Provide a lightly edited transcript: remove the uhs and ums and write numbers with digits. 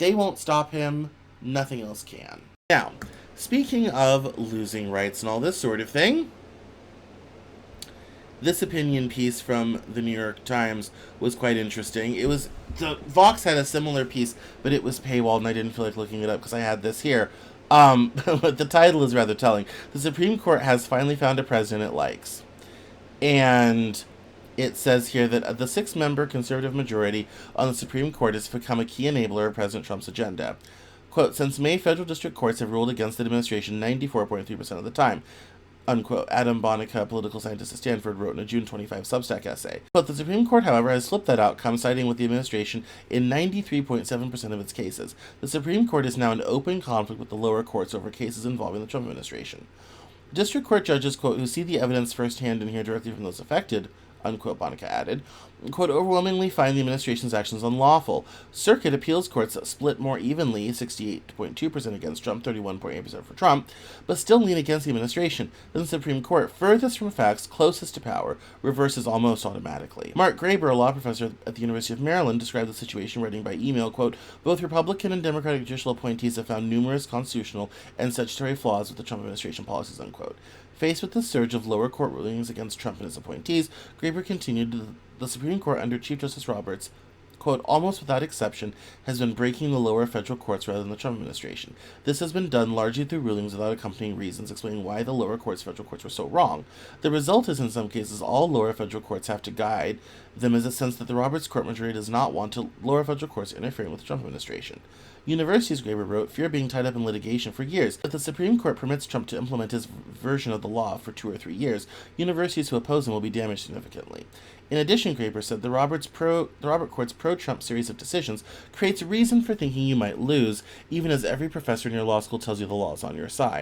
they won't stop him. Nothing else can. Now, speaking of losing rights and all this sort of thing, this opinion piece from the New York Times was quite interesting. Vox had a similar piece, but it was paywalled, and I didn't feel like looking it up because I had this here. But the title is rather telling. The Supreme Court has finally found a president it likes. And it says here that the 6-member conservative majority on the Supreme Court has become a key enabler of President Trump's agenda. Quote, since May, federal district courts have ruled against the administration 94.3% of the time. Unquote, Adam Bonica, political scientist at Stanford, wrote in a June 25 Substack essay. But the Supreme Court, however, has flipped that outcome, siding with the administration in 93.7% of its cases. The Supreme Court is now in open conflict with the lower courts over cases involving the Trump administration. District court judges, quote, who see the evidence firsthand and hear directly from those affected, unquote, Bonica added, quote, overwhelmingly find the administration's actions unlawful. Circuit appeals courts split more evenly, 68.2% against Trump, 31.8% for Trump, but still lean against the administration. Then the Supreme Court, furthest from facts, closest to power, reverses almost automatically. Mark Graber, a law professor at the University of Maryland, described the situation, writing by email, quote, both Republican and Democratic judicial appointees have found numerous constitutional and statutory flaws with the Trump administration policies, unquote. Faced with the surge of lower court rulings against Trump and his appointees, Graber continued, the Supreme Court under Chief Justice Roberts, quote, almost without exception, has been breaking the lower federal courts rather than the Trump administration. This has been done largely through rulings without accompanying reasons explaining why the lower federal courts were so wrong. The result is, in some cases, all lower federal courts have to guide them as a sense that the Roberts court majority does not want lower federal courts interfering with the Trump administration. Universities, Graber wrote, fear being tied up in litigation for years. If the Supreme Court permits Trump to implement his version of the law for 2 or 3 years, universities who oppose him will be damaged significantly. In addition, Graber said, the Robert Court's pro-Trump series of decisions creates reason for thinking you might lose, even as every professor in your law school tells you the law is on your side.